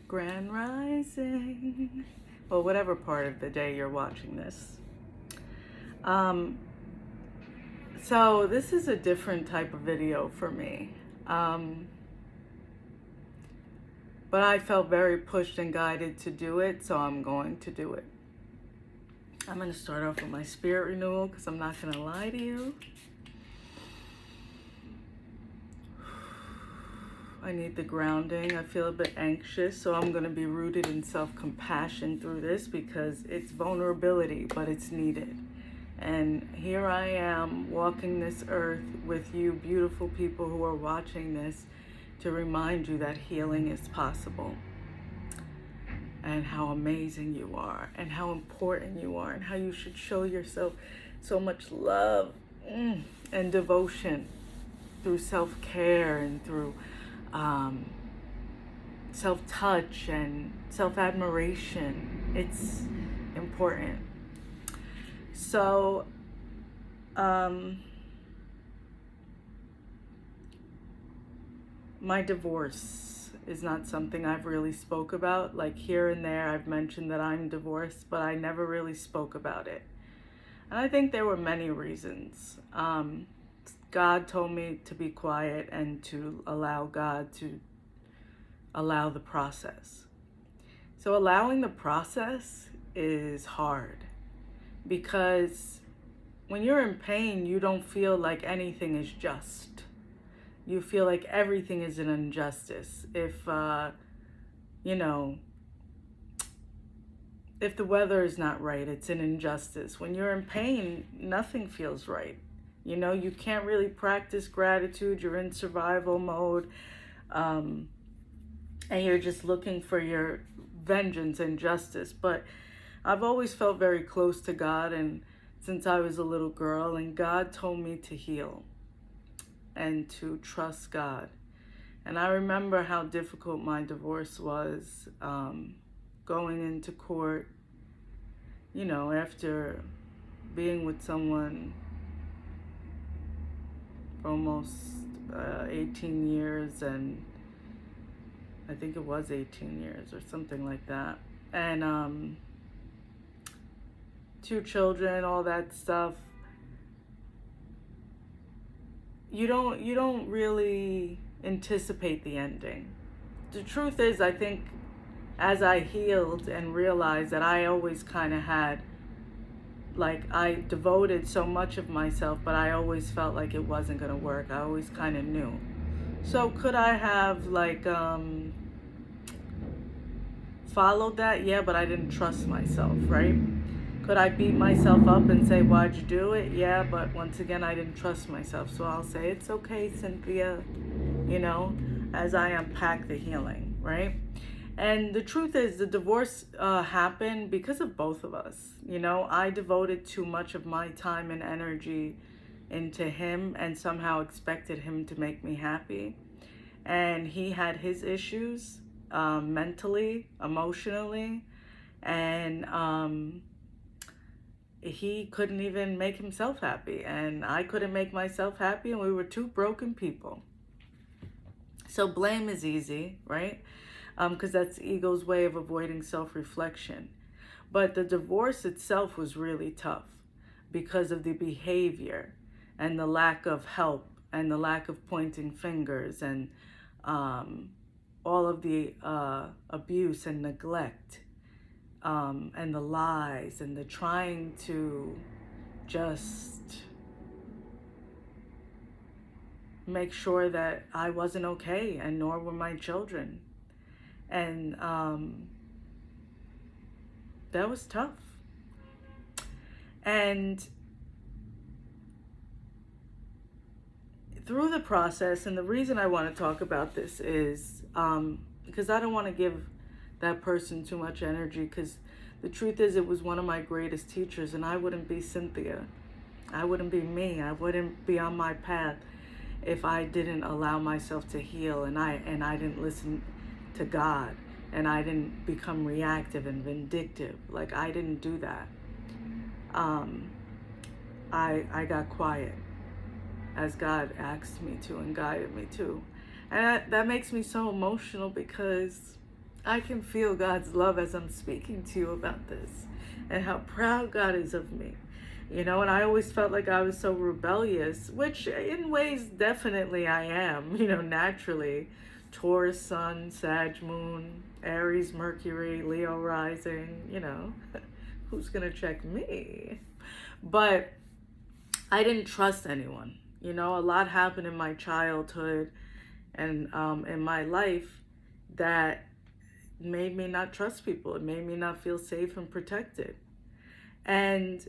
Grand Rising, well, whatever part of the day you're watching this. So this is a different type of video for me, but I felt very pushed and guided to do it, so I'm going to do it. I'm going to start off with my spirit renewal because I'm not going to lie to you. I need the grounding. I feel a bit anxious, so I'm going to be rooted in self-compassion through this because it's vulnerability, but it's needed. And here I am walking this earth with you beautiful people who are watching this to remind you that healing is possible and how amazing you are and how important you are and how you should show yourself so much love and devotion through self-care and through self-touch and self-admiration. It's important. So, my divorce is not something I've really spoke about. Like here and there, I've mentioned that I'm divorced, but I never really spoke about it. And I think there were many reasons. God told me to be quiet and to allow God to allow the process. So allowing the process is hard because when you're in pain, you don't feel like anything is just. You feel like everything is an injustice. If the weather is not right, it's an injustice. When you're in pain, nothing feels right. You can't really practice gratitude. You're in survival mode. And you're just looking for your vengeance and justice. But I've always felt very close to God, and since I was a little girl, and God told me to heal and to trust God. And I remember how difficult my divorce was, going into court, after being with someone for almost 18 years, and I think it was 18 years or something like that. And 2 children, all that stuff. You don't really anticipate the ending. The truth is, I think as I healed and realized that I always kind of had, like, I devoted so much of myself, but I always felt like it wasn't going to work. I always kind of knew. So could I have, followed that? Yeah, but I didn't trust myself, right? Could I beat myself up and say, why'd you do it? Yeah, but once again, I didn't trust myself. So I'll say, it's okay, Cynthia, as I unpack the healing, right? And the truth is, the divorce happened because of both of us. I devoted too much of my time and energy into him and somehow expected him to make me happy. And he had his issues mentally, emotionally, and he couldn't even make himself happy, and I couldn't make myself happy, and we were 2 broken people. So blame is easy, right? Because that's the ego's way of avoiding self-reflection. But the divorce itself was really tough because of the behavior and the lack of help and the lack of pointing fingers and all of the abuse and neglect. And the lies and the trying to just make sure that I wasn't okay, and nor were my children. And that was tough. And through the process, and the reason I want to talk about this is because I don't want to give that person too much energy, because the truth is, it was one of my greatest teachers, and I wouldn't be Cynthia. I wouldn't be me. I wouldn't be on my path if I didn't allow myself to heal, and I didn't listen to God, and I didn't become reactive and vindictive. Like, I didn't do that. I got quiet as God asked me to and guided me to. And that makes me so emotional because I can feel God's love as I'm speaking to you about this and how proud God is of me. You know, and I always felt like I was so rebellious, which in ways definitely I am, you know, naturally. Taurus sun, Sag moon, Aries Mercury, Leo rising, you know, who's gonna check me? But I didn't trust anyone. You know, a lot happened in my childhood and in my life that made me not trust people. It made me not feel safe and protected. And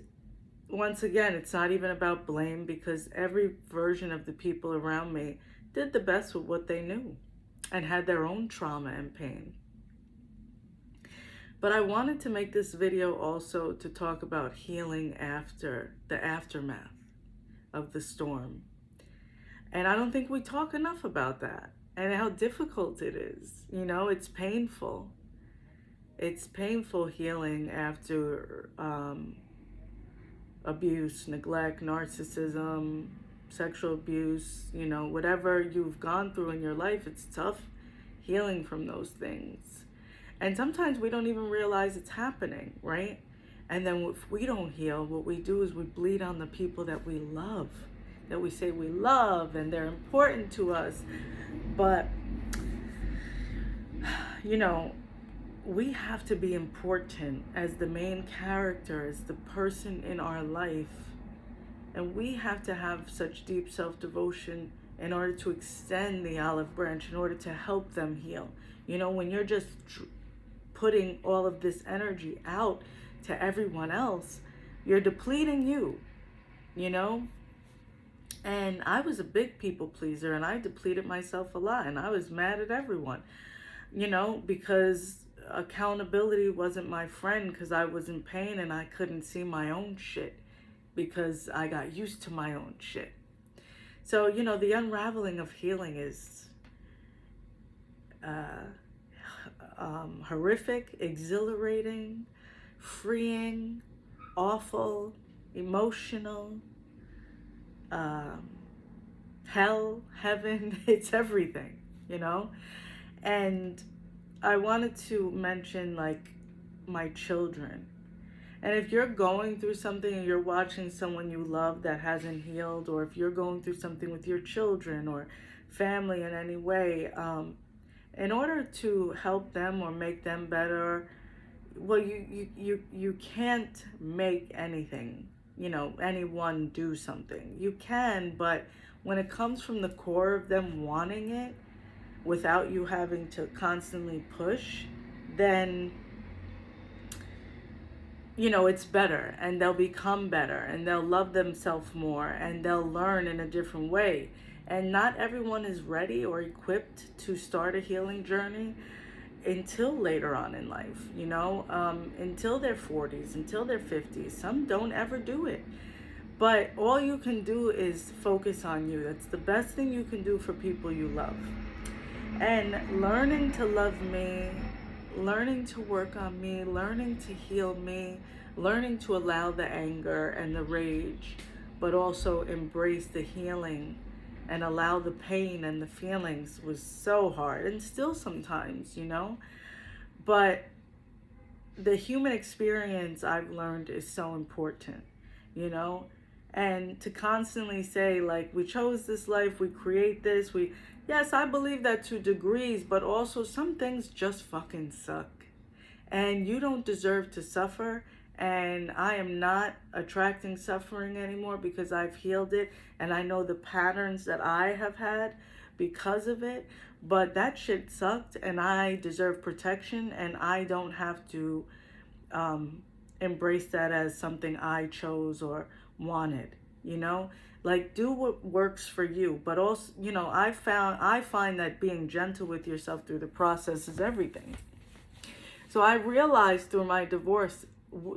once again, it's not even about blame, because every version of the people around me did the best with what they knew and had their own trauma and pain. But I wanted to make this video also to talk about healing after the aftermath of the storm. And I don't think we talk enough about that and how difficult it is. You know, it's painful. It's painful healing after abuse, neglect, narcissism, sexual abuse, you know, whatever you've gone through in your life. It's tough healing from those things. And sometimes we don't even realize it's happening, right? And then if we don't heal, what we do is we bleed on the people that we love, that we say we love and they're important to us. But, you know, we have to be important as the main character, as the person in our life. And we have to have such deep self-devotion in order to extend the olive branch, in order to help them heal. You know, when you're just putting all of this energy out to everyone else, you're depleting you, you know? And I was a big people pleaser, and I depleted myself a lot, and I was mad at everyone, you know, because accountability wasn't my friend, because I was in pain and I couldn't see my own shit because I got used to my own shit. So, you know, the unraveling of healing is horrific, exhilarating, freeing, awful, emotional, hell, heaven, it's everything, you know? And I wanted to mention, like, my children. And if you're going through something and you're watching someone you love that hasn't healed, or if you're going through something with your children or family in any way, in order to help them or make them better, well, you can't make anything, you know, anyone do something. You can, but when it comes from the core of them wanting it, without you having to constantly push, then, you know, it's better, and they'll become better, and they'll love themselves more, and they'll learn in a different way. And not everyone is ready or equipped to start a healing journey until later on in life, you know, until their 40s, until their 50s. Some don't ever do it. But all you can do is focus on you. That's the best thing you can do for people you love. And learning to love me, learning to work on me, learning to heal me, learning to allow the anger and the rage, but also embrace the healing and allow the pain and the feelings was so hard, and still sometimes, you know. But the human experience, I've learned, is so important, you know. And to constantly say, like, we chose this life, we create this, yes, I believe that to degrees, but also some things just fucking suck. And you don't deserve to suffer. And I am not attracting suffering anymore because I've healed it. And I know the patterns that I have had because of it. But that shit sucked, and I deserve protection. And I don't have to embrace that as something I chose or wanted, you know? Like, do what works for you. But also, you know, I find that being gentle with yourself through the process is everything. So I realized through my divorce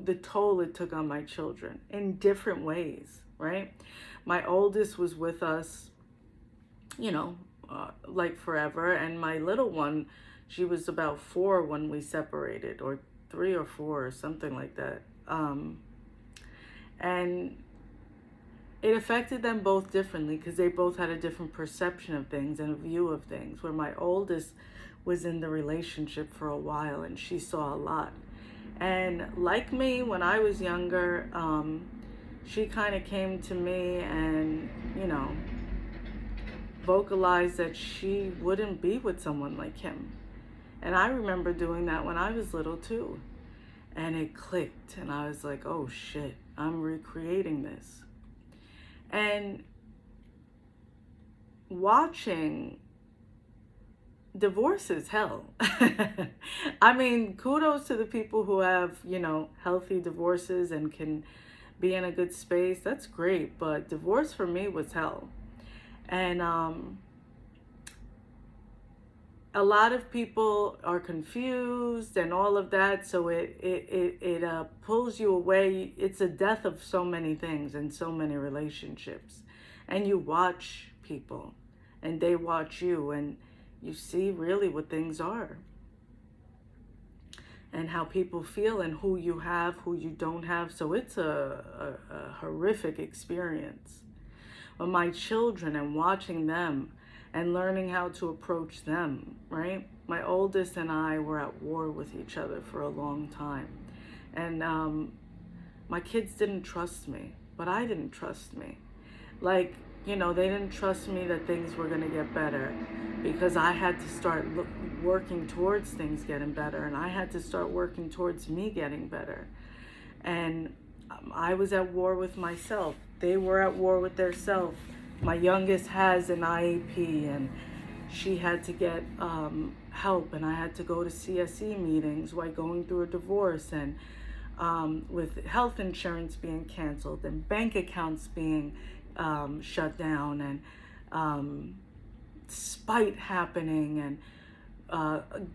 the toll it took on my children in different ways, right? My oldest was with us, you know, like forever. And my little one, she was about 4 when we separated, or 3 or 4 or something like that. And it affected them both differently because they both had a different perception of things and a view of things. Where my oldest was in the relationship for a while, and she saw a lot. And like me, when I was younger, she kind of came to me and, vocalized that she wouldn't be with someone like him. And I remember doing that when I was little too. And it clicked, and I was like, oh shit, I'm recreating this. And watching divorce is hell. I mean, kudos to the people who have, healthy divorces and can be in a good space. That's great. But divorce for me was hell. And a lot of people are confused and all of that. So it pulls you away. It's a death of so many things and so many relationships. And you watch people and they watch you, and you see really what things are and how people feel and who you have, who you don't have. So it's a horrific experience. But my children and watching them and learning how to approach them, right? My oldest and I were at war with each other for a long time. And my kids didn't trust me, but I didn't trust me. Like, they didn't trust me that things were going to get better, because I had to start working towards things getting better, and I had to start working towards me getting better. And I was at war with myself. They were at war with their self. My youngest has an IEP, and she had to get help, and I had to go to CSE meetings while going through a divorce, and with health insurance being canceled and bank accounts being shut down, and spite happening, and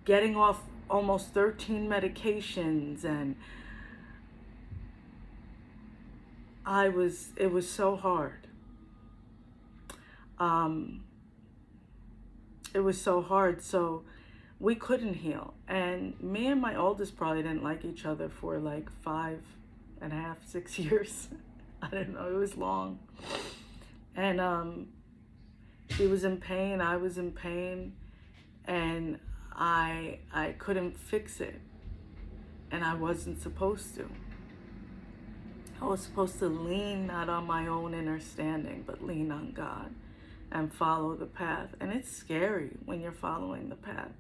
getting off almost 13 medications, and it was so hard. It was so hard, so we couldn't heal. And me and my oldest probably didn't like each other for like 5.5, 6 years. I don't know, it was long. And she was in pain, I was in pain, and I couldn't fix it. And I wasn't supposed to. I was supposed to lean not on my own understanding, but lean on God and follow the path. And it's scary when you're following the path.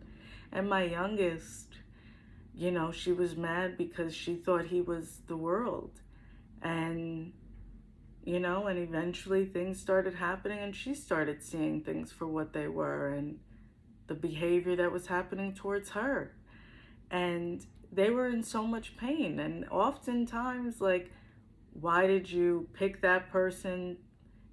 And my youngest, she was mad because she thought he was the world. And, and eventually things started happening, and she started seeing things for what they were, and the behavior that was happening towards her. And they were in so much pain. And oftentimes, like, why did you pick that person?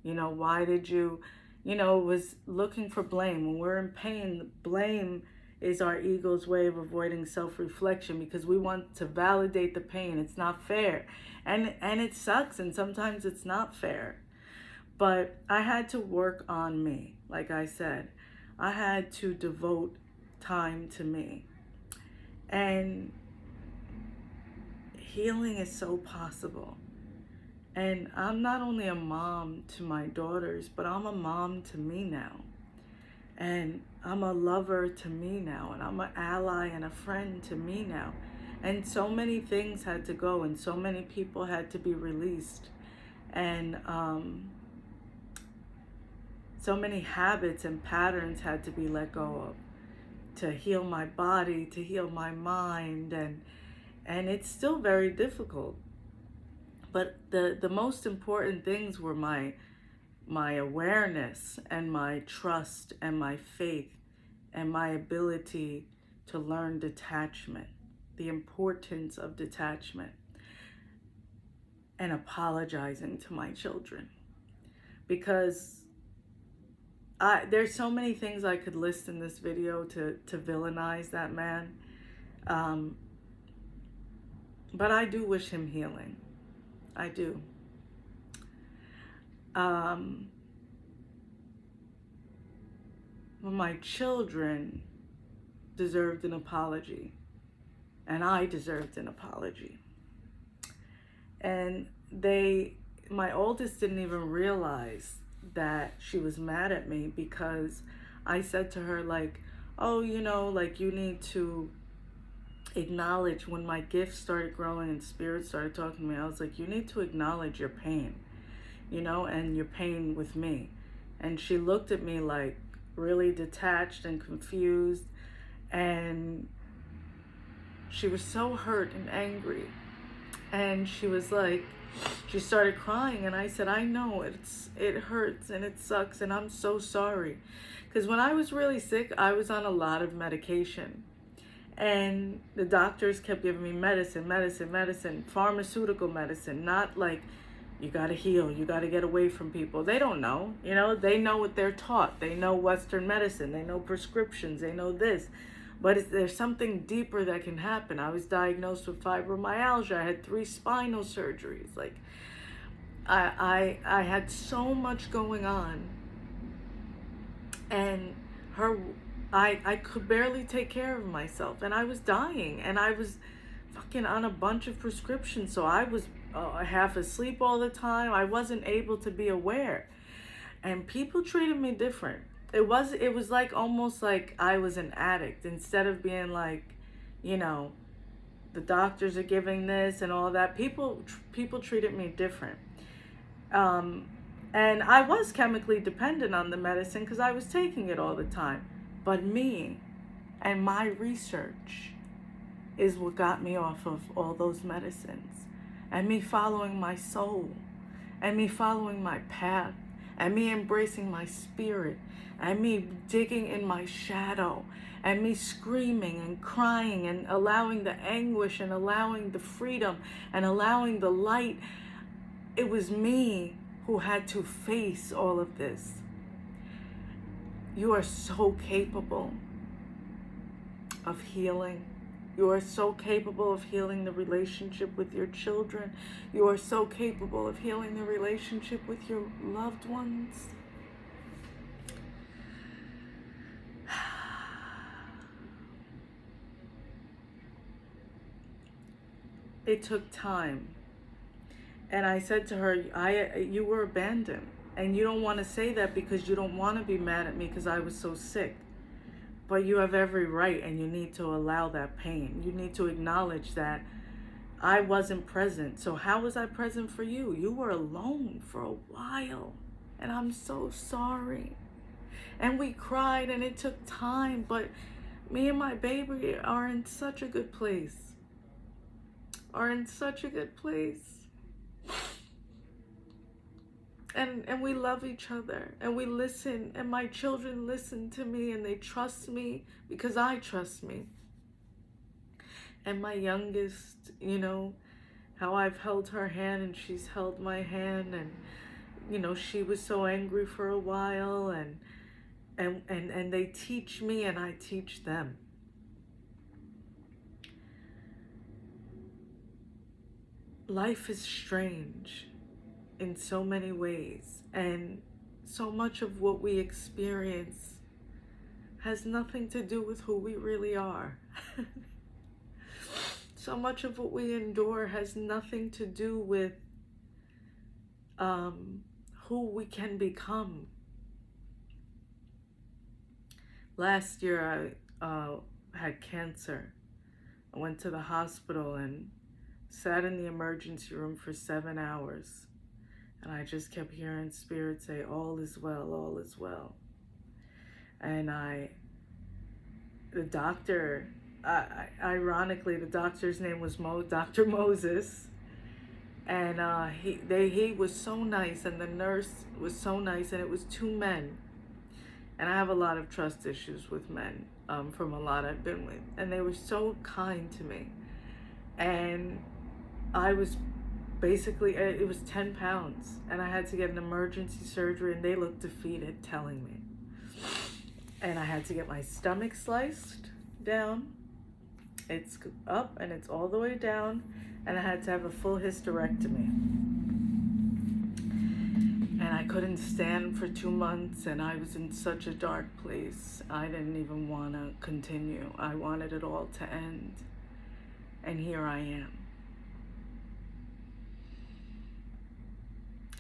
Why did you, was looking for blame. When we're in pain, blame is our ego's way of avoiding self-reflection, because we want to validate the pain. It's not fair. And it sucks, and sometimes it's not fair. But I had to work on me. Like I said, I had to devote time to me. And healing is so possible. And I'm not only a mom to my daughters, but I'm a mom to me now. And I'm a lover to me now. And I'm an ally and a friend to me now. And so many things had to go, and so many people had to be released. And so many habits and patterns had to be let go of, to heal my body, to heal my mind. And it's still very difficult. But the most important things were my awareness and my trust and my faith and my ability to learn detachment, the importance of detachment, and apologizing to my children. Because there's so many things I could list in this video to villainize that man. But I do wish him healing. I do. My children deserved an apology, and I deserved an apology. And my oldest didn't even realize that she was mad at me, because I said to her, like, oh, like you need to acknowledge when my gift started growing and spirit started talking to me. I was like, you need to acknowledge your pain, and your pain with me. And she looked at me like really detached and confused, and she was so hurt and angry. And she was like, she started crying, and I said, I know it hurts and it sucks, and I'm so sorry. Because when I was really sick, I was on a lot of medication. And the doctors kept giving me medicine, pharmaceutical medicine, not like, you got to heal, you got to get away from people. They don't know, they know what they're taught. They know Western medicine, they know prescriptions, they know this. But there's something deeper that can happen. I was diagnosed with fibromyalgia. I had 3 spinal surgeries. Like, I had so much going on. And I could barely take care of myself. And I was dying. And I was fucking on a bunch of prescriptions. So I was half asleep all the time. I wasn't able to be aware. And people treated me different. It was like almost like I was an addict, instead of being like, the doctors are giving this and all that. People treated me different. And I was chemically dependent on the medicine because I was taking it all the time. But me and my research is what got me off of all those medicines. And me following my soul. And me following my path. And me embracing my spirit. And me digging in my shadow. And me screaming and crying and allowing the anguish and allowing the freedom and allowing the light. It was me who had to face all of this. You are so capable of healing. You are so capable of healing the relationship with your children. You are so capable of healing the relationship with your loved ones. It took time. And I said to her, you were abandoned. And you don't want to say that because you don't want to be mad at me because I was so sick. But you have every right, and you need to allow that pain. You need to acknowledge that I wasn't present. So how was I present for you? You were alone for a while. And I'm so sorry. And we cried, and it took time. But me and my baby are in such a good place. And we love each other, and we listen, and my children listen to me, and they trust me because I trust me. And my youngest, how I've held her hand and she's held my hand, and she was so angry for a while, and they teach me and I teach them. Life is strange in so many ways, and so much of what we experience has nothing to do with who we really are. So much of what we endure has nothing to do with who we can become. Last year I had cancer. I went to the hospital and sat in the emergency room for 7 hours. And I just kept hearing Spirit say, all is well, all is well. And the doctor, ironically, the doctor's name was Dr. Moses. And he was so nice, and the nurse was so nice, and it was 2 men. And I have a lot of trust issues with men from a lot I've been with. And they were so kind to me. And I was basically, it was 10 pounds. And I had to get an emergency surgery, and they looked defeated, telling me. And I had to get my stomach sliced down. It's up and it's all the way down. And I had to have a full hysterectomy. And I couldn't stand for 2 months, and I was in such a dark place. I didn't even want to continue. I wanted it all to end. And here I am.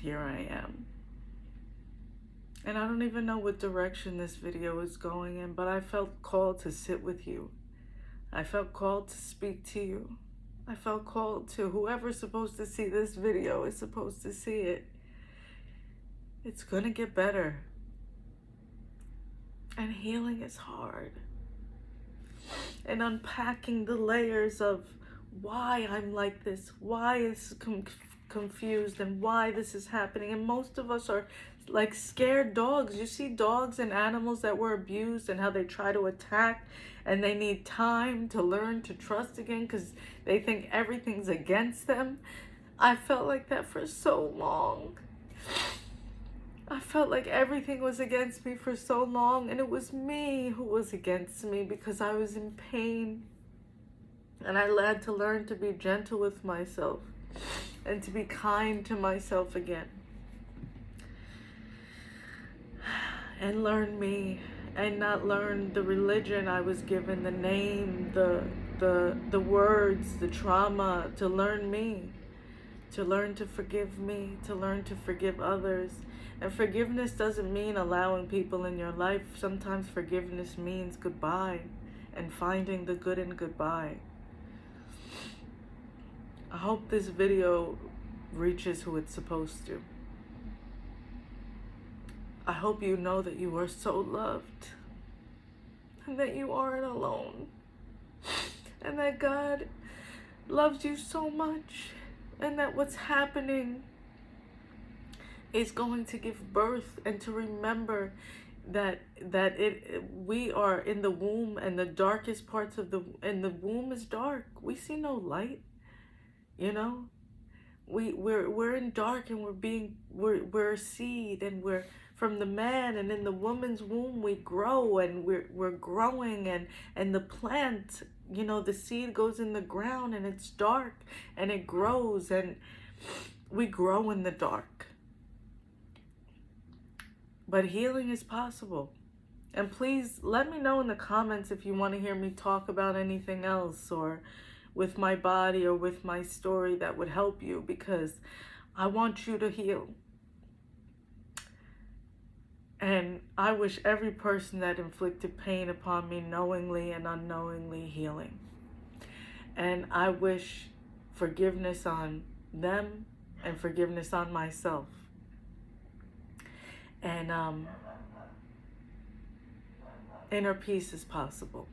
Here I am. And I don't even know what direction this video is going in, but I felt called to sit with you. I felt called to speak to you. I felt called to whoever's supposed to see this video is supposed to see it. It's gonna get better. And healing is hard. And unpacking the layers of why I'm like this, why it's confused, and why this is happening. And most of us are like scared dogs. You see dogs and animals that were abused and how they try to attack, and they need time to learn to trust again because they think everything's against them. I felt like that for so long. I felt like everything was against me for so long, and it was me who was against me because I was in pain. And I had to learn to be gentle with myself and to be kind to myself again. And learn me, and not learn the religion I was given, the name, the words, the trauma, to learn me, to learn to forgive me, to learn to forgive others. And forgiveness doesn't mean allowing people in your life. Sometimes forgiveness means goodbye and finding the good in goodbye. I hope this video reaches who it's supposed to. I hope you know that you are so loved and that you aren't alone and that God loves you so much, and that what's happening is going to give birth, and to remember that we are in the womb, and the darkest parts of the womb is dark. We see no light, you know. We're in dark, and we're a seed, and we're from the man, and in the woman's womb we grow, and we're growing, and the plant, you know, the seed goes in the ground, and it's dark, and it grows, and we grow in the dark. But healing is possible. And please let me know in the comments if you want to hear me talk about anything else, or with my body, or with my story that would help you, because I want you to heal. And I wish every person that inflicted pain upon me knowingly and unknowingly healing. And I wish forgiveness on them and forgiveness on myself. And inner peace is possible.